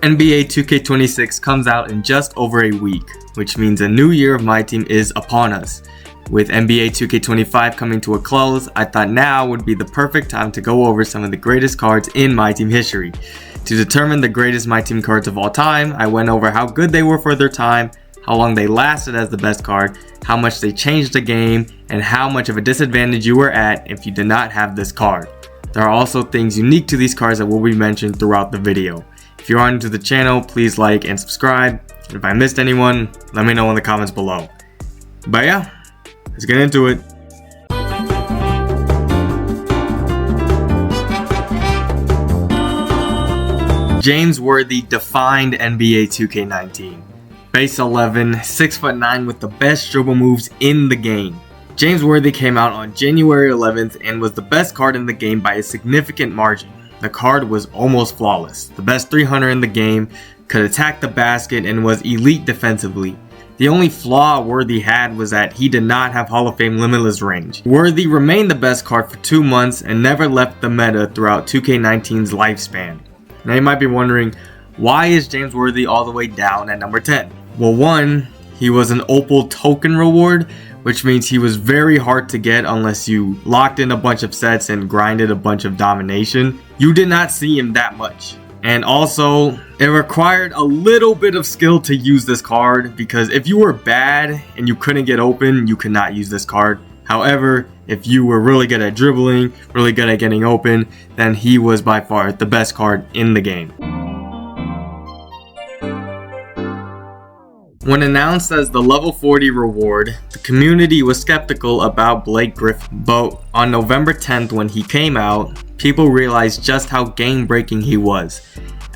NBA 2K26 comes out in just over a week, which means a new year of MyTeam is upon us. With NBA 2K25 coming to a close, I thought now would be the perfect time to go over some of the greatest cards in MyTeam history. To determine the greatest MyTeam cards of all time, I went over how good they were for their time, how long they lasted as the best card, how much they changed the game, and how much of a disadvantage you were at if you did not have this card. There are also things unique to these cards that will be mentioned throughout the video. If you are new to the channel, please like and subscribe. And if I missed anyone, let me know in the comments below. But yeah, let's get into it. James Worthy defined NBA 2K19. Base 11, 6'9" with the best dribble moves in the game. James Worthy came out on January 11th and was the best card in the game by a significant margin. The card was almost flawless, the best 300 in the game, could attack the basket, and was elite defensively. The only flaw Worthy had was that he did not have Hall of Fame limitless range. Worthy remained the best card for 2 months and never left the meta throughout 2K19's lifespan. Now you might be wondering, why is James Worthy all the way down at number 10? Well, one, he was an Opal token reward, which means he was very hard to get unless you locked in a bunch of sets and grinded a bunch of domination. You did not see him that much. And also, it required a little bit of skill to use this card, because if you were bad and you couldn't get open, you could not use this card. However, if you were really good at dribbling, really good at getting open, then he was by far the best card in the game. When announced as the level 40 reward, the community was skeptical about Blake Griffin, but on November 10th when he came out, people realized just how game-breaking he was.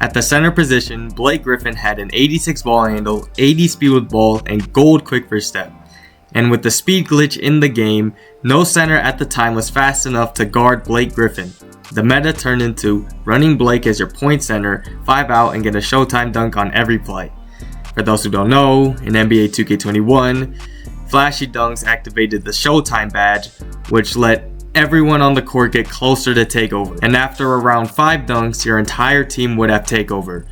At the center position, Blake Griffin had an 86 ball handle, 80 speed with ball, and gold quick first step. And with the speed glitch in the game, no center at the time was fast enough to guard Blake Griffin. The meta turned into running Blake as your point center, 5 out, and get a Showtime dunk on every play. For those who don't know, in NBA 2K21, flashy dunks activated the Showtime badge, which let everyone on the court get closer to takeover. And after around 5 dunks, your entire team would have takeover.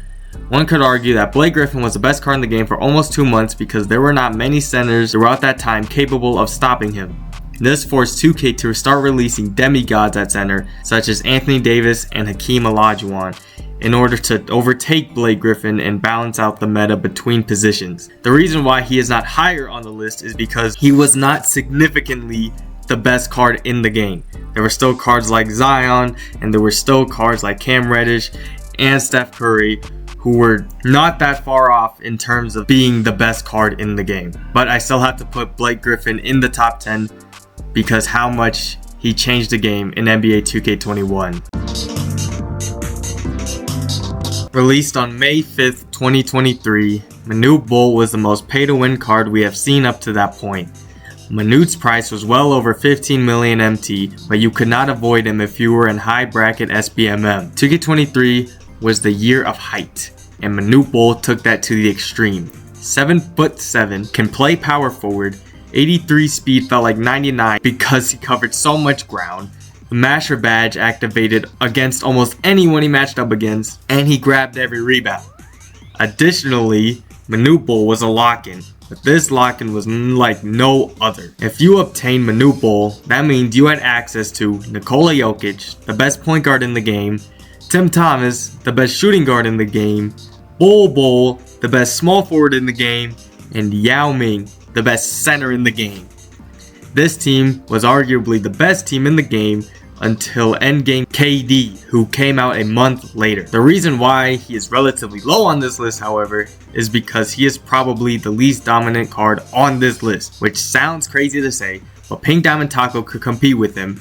One could argue that Blake Griffin was the best card in the game for almost 2 months because there were not many centers throughout that time capable of stopping him. This forced 2K to start releasing demigods at center, such as Anthony Davis and Hakeem Olajuwon, in order to overtake Blake Griffin and balance out the meta between positions. The reason why he is not higher on the list is because he was not significantly the best card in the game. There were still cards like Zion, and there were still cards like Cam Reddish and Steph Curry, who were not that far off in terms of being the best card in the game. But I still have to put Blake Griffin in the top 10 because how much he changed the game in NBA 2K21. Released on May 5th, 2023, Manute Bol was the most pay-to-win card we have seen up to that point. Manute's price was well over 15 million MT, but you could not avoid him if you were in high bracket SBMM. 2K23 was the year of height, and Manute Bol took that to the extreme. 7'7", can play power forward, 83 speed felt like 99 because he covered so much ground. The Masher badge activated against almost anyone he matched up against, and he grabbed every rebound. Additionally, Manute Bol was a lock-in, but this lock-in was like no other. If you obtained Manute Bol, that means you had access to Nikola Jokic, the best point guard in the game, Tim Thomas, the best shooting guard in the game, Bol, the best small forward in the game, and Yao Ming, the best center in the game. This team was arguably the best team in the game until endgame KD, who came out a month later. The reason why he is relatively low on this list, however, is because he is probably the least dominant card on this list, which sounds crazy to say, but Pink Diamond Taco could compete with him.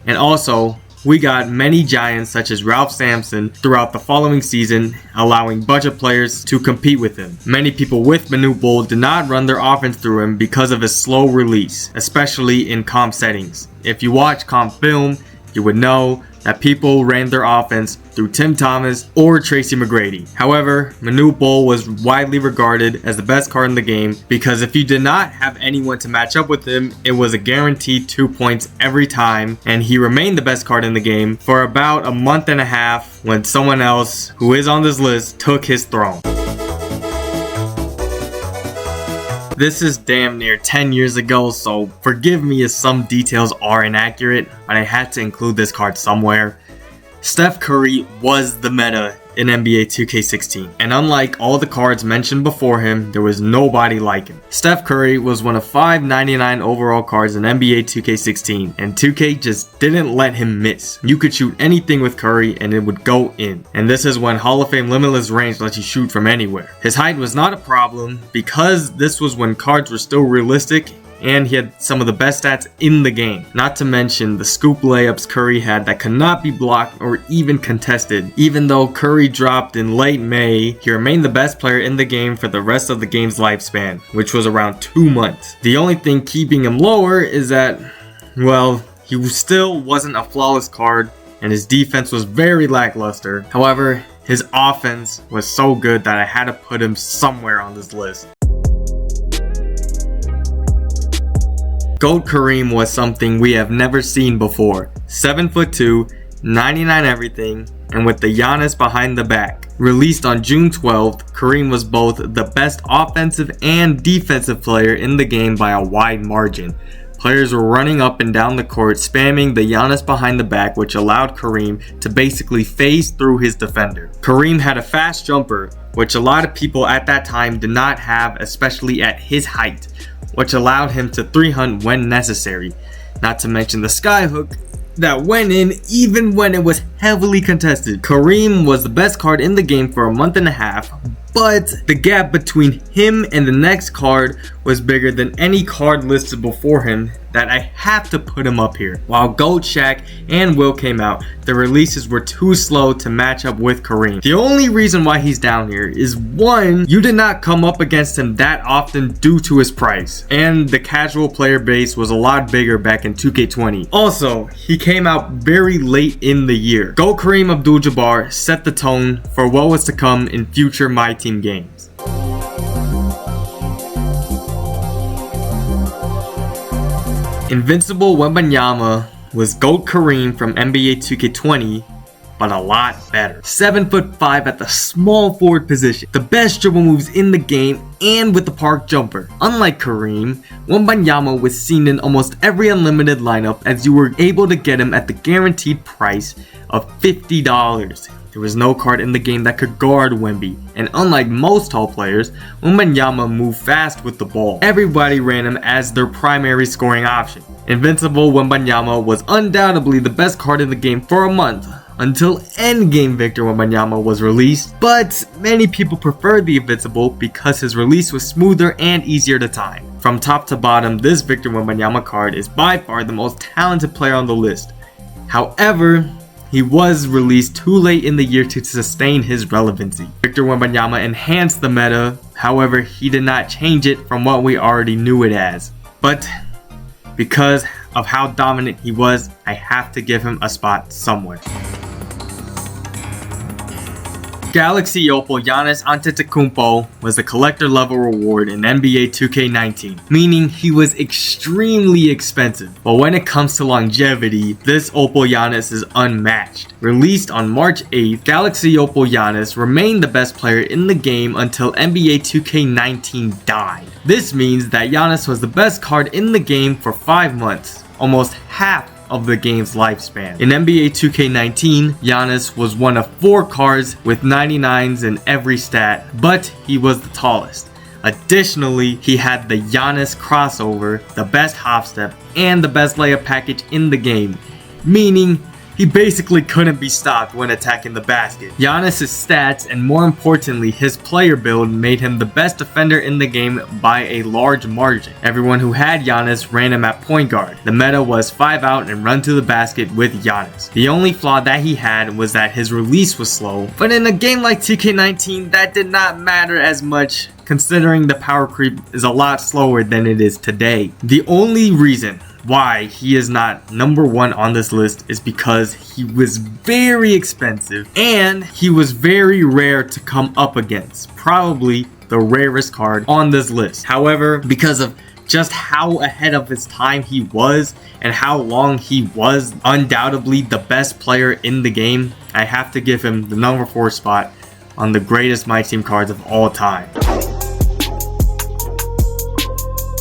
And also, we got many giants such as Ralph Sampson throughout the following season, allowing budget players to compete with him. Many people with Manute Bol did not run their offense through him because of his slow release, especially in comp settings. If you watch comp film, you would know that people ran their offense through Tim Thomas or Tracy McGrady. However, Manute Bol was widely regarded as the best card in the game because if you did not have anyone to match up with him, it was a guaranteed 2 points every time, and he remained the best card in the game for about a month and a half when someone else who is on this list took his throne. This is damn near 10 years ago, so forgive me if some details are inaccurate, but I had to include this card somewhere. Steph Curry was the meta in NBA 2K16, and unlike all the cards mentioned before him, there was nobody like him. Steph Curry was one of 599 overall cards in NBA 2K16, and 2K just didn't let him miss. You could shoot anything with Curry and it would go in, and this is when Hall of Fame Limitless Range lets you shoot from anywhere. His height was not a problem because this was when cards were still realistic, and he had some of the best stats in the game. Not to mention the scoop layups Curry had that could not be blocked or even contested. Even though Curry dropped in late May, he remained the best player in the game for the rest of the game's lifespan, which was around 2 months. The only thing keeping him lower is that, well, he still wasn't a flawless card and his defense was very lackluster. However, his offense was so good that I had to put him somewhere on this list. GOAT Kareem was something we have never seen before. 7'2", 99 everything, and with the Giannis behind the back. Released on June 12th, Kareem was both the best offensive and defensive player in the game by a wide margin. Players were running up and down the court spamming the Giannis behind the back, which allowed Kareem to basically phase through his defender. Kareem had a fast jumper, which a lot of people at that time did not have, especially at his height, which allowed him to 3-hunt when necessary. Not to mention the skyhook that went in even when it was heavily contested. Kareem was the best card in the game for a month and a half, but the gap between him and the next card was bigger than any card listed before him that I have to put him up here. While GOAT Shaq and Will came out, the releases were too slow to match up with Kareem. The only reason why he's down here is 1, you did not come up against him that often due to his price, and the casual player base was a lot bigger back in 2K20. Also, he came out very late in the year. GOAT Kareem Abdul-Jabbar set the tone for what was to come in future MyTeam games. Invincible Wembanyama was GOAT Kareem from NBA 2K20, but a lot better. 7'5" at the small forward position, the best dribble moves in the game, and with the park jumper. Unlike Kareem, Wembanyama was seen in almost every unlimited lineup as you were able to get him at the guaranteed price of $50. There was no card in the game that could guard Wemby, and unlike most tall players, Wembanyama moved fast with the ball. Everybody ran him as their primary scoring option. Invincible Wembanyama was undoubtedly the best card in the game for a month, until Endgame Victor Wembanyama was released, but many people preferred the Invincible because his release was smoother and easier to time. From top to bottom, this Victor Wembanyama card is by far the most talented player on the list. However, he was released too late in the year to sustain his relevancy. Victor Wembanyama enhanced the meta, however, he did not change it from what we already knew it as. But because of how dominant he was, I have to give him a spot somewhere. Galaxy Opal Giannis Antetokounmpo was the collector level reward in NBA 2K19, meaning he was extremely expensive. But when it comes to longevity, this Opal Giannis is unmatched. Released on March 8th, Galaxy Opal Giannis remained the best player in the game until NBA 2K19 died. This means that Giannis was the best card in the game for 5 months, almost half of the game's lifespan. In NBA 2K19, Giannis was one of 4 cards with 99s in every stat, but he was the tallest. Additionally, he had the Giannis crossover, the best hop step, and the best layup package in the game, meaning he basically couldn't be stopped when attacking the basket. Giannis' stats and more importantly his player build made him the best defender in the game by a large margin. Everyone who had Giannis ran him at point guard. The meta was 5 out and run to the basket with Giannis. The only flaw that he had was that his release was slow, but in a game like 2K19 that did not matter as much considering the power creep is a lot slower than it is today. The only reason why he is not number 1 on this list is because he was very expensive and he was very rare to come up against. Probably the rarest card on this list. However, because of just how ahead of his time he was and how long he was undoubtedly the best player in the game, I have to give him the number 4 spot on the greatest MyTeam cards of all time.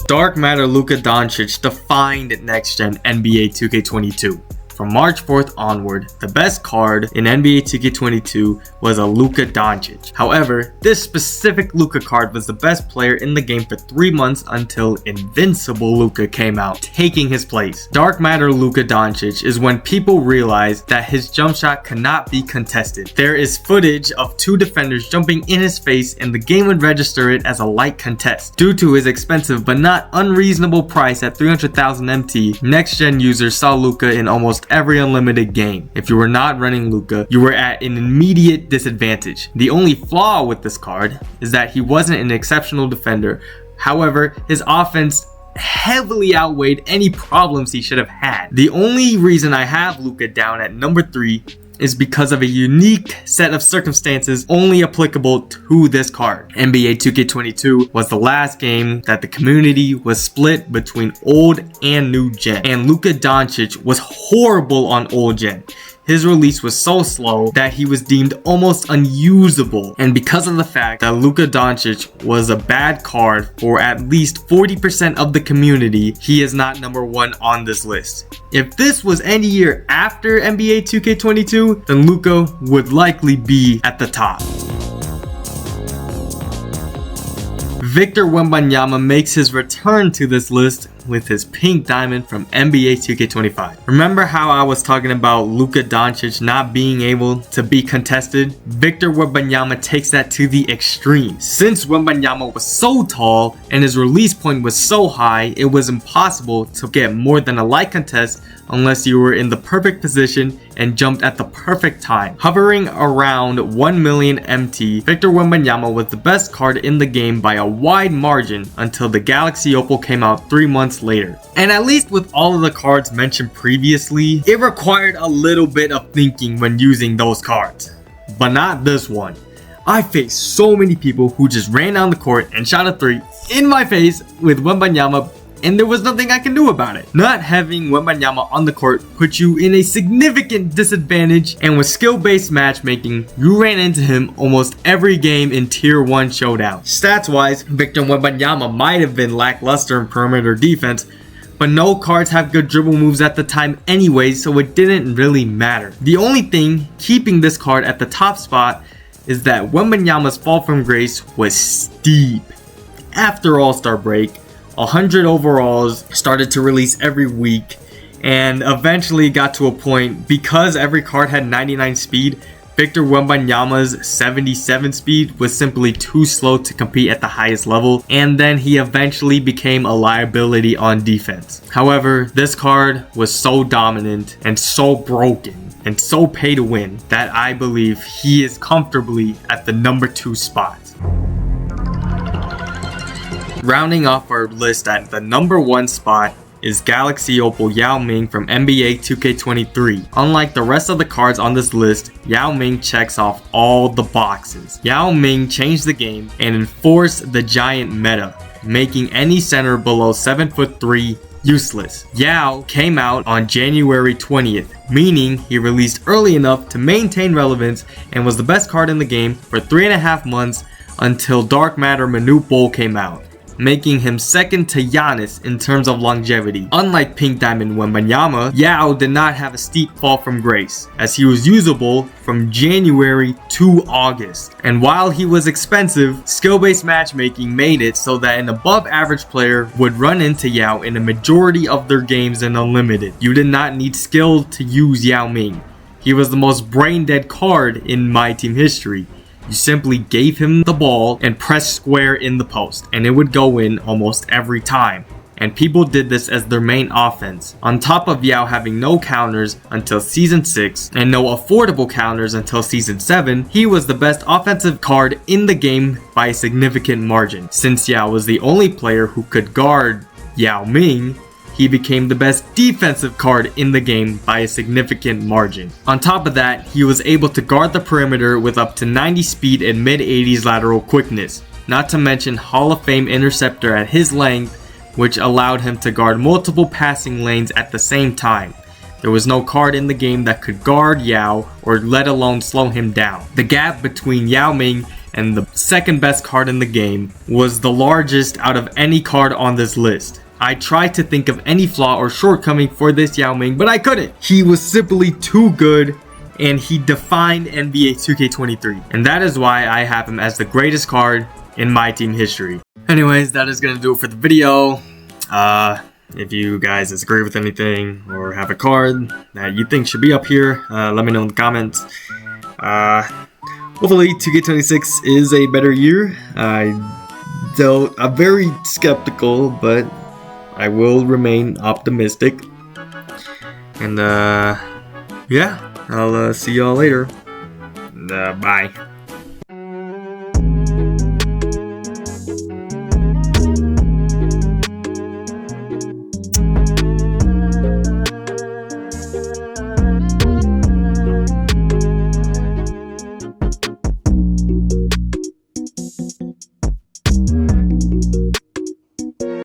Dark Matter Luka Doncic defined next-gen NBA 2K22. From March 4th onward, the best card in NBA 2K22 was a Luka Doncic. However, this specific Luka card was the best player in the game for 3 months until Invincible Luka came out, taking his place. Dark Matter Luka Doncic is when people realized that his jump shot cannot be contested. There is footage of 2 defenders jumping in his face and the game would register it as a light contest. Due to his expensive but not unreasonable price at 300,000 MT, next-gen users saw Luka in almost every unlimited game. If you were not running Luka, you were at an immediate disadvantage. The only flaw with this card is that he wasn't an exceptional defender. However, his offense heavily outweighed any problems he should have had. The only reason I have Luka down at number 3 is because of a unique set of circumstances only applicable to this card. NBA 2K22 was the last game that the community was split between old and new gen, and Luka Doncic was horrible on old gen. His release was so slow that he was deemed almost unusable, and because of the fact that Luka Doncic was a bad card for at least 40% of the community, he is not number 1 on this list. If this was any year after NBA 2K22, then Luka would likely be at the top. Victor Wembanyama makes his return to this list with his pink diamond from NBA 2K25. Remember how I was talking about Luka Doncic not being able to be contested? Victor Wembanyama takes that to the extreme. Since Wembanyama was so tall and his release point was so high, it was impossible to get more than a light contest unless you were in the perfect position and jumped at the perfect time. Hovering around 1 million MT, Victor Wembanyama was the best card in the game by a wide margin until the Galaxy Opal came out 3 months later. And at least with all of the cards mentioned previously, it required a little bit of thinking when using those cards. But not this one. I faced so many people who just ran down the court and shot a 3 in my face with Wembanyama, and there was nothing I can do about it. Not having Wembanyama on the court put you in a significant disadvantage, and with skill-based matchmaking, you ran into him almost every game in Tier 1 Showdown. Stats-wise, Victor Wembanyama might have been lackluster in perimeter defense, but no cards have good dribble moves at the time anyway, so it didn't really matter. The only thing keeping this card at the top spot is that Wembanyama's fall from grace was steep. After All-Star break, 100 overalls started to release every week, and eventually got to a point, because every card had 99 speed, Victor Wembanyama's 77 speed was simply too slow to compete at the highest level, and then he eventually became a liability on defense. However, this card was so dominant and so broken and so pay to win that I believe he is comfortably at the number 2 spot. Rounding off our list at the number 1 spot is Galaxy Opal Yao Ming from NBA 2K23. Unlike the rest of the cards on this list, Yao Ming checks off all the boxes. Yao Ming changed the game and enforced the giant meta, making any center below 7'3" useless. Yao came out on January 20th, meaning he released early enough to maintain relevance and was the best card in the game for 3.5 months until Dark Matter Manute Bol came out, making him second to Giannis in terms of longevity. Unlike Pink Diamond Wembanyama, Yao did not have a steep fall from grace, as he was usable from January to August. And while he was expensive, skill-based matchmaking made it so that an above-average player would run into Yao in a majority of their games in Unlimited. You did not need skill to use Yao Ming. He was the most brain-dead card in MyTeam history. You simply gave him the ball and pressed square in the post, and it would go in almost every time. and people did this as their main offense. On top of Yao having no counters until Season 6 and no affordable counters until Season 7, he was the best offensive card in the game by a significant margin. Since Yao was the only player who could guard Yao Ming, he became the best defensive card in the game by a significant margin. On top of that, he was able to guard the perimeter with up to 90 speed and mid-80s lateral quickness, not to mention Hall of Fame interceptor at his length, which allowed him to guard multiple passing lanes at the same time. There was no card in the game that could guard Yao or let alone slow him down. The gap between Yao Ming and the second best card in the game was the largest out of any card on this list. I tried to think of any flaw or shortcoming for this Yao Ming, but I couldn't. He was simply too good, and he defined NBA 2K23. And that is why I have him as the greatest card in MyTeam history. Anyways, that is going to do it for the video. If you guys disagree with anything or have a card that you think should be up here, let me know in the comments. Hopefully 2K26 is a better year. I'm very skeptical, but I will remain optimistic. And yeah, I'll see y'all later. Bye.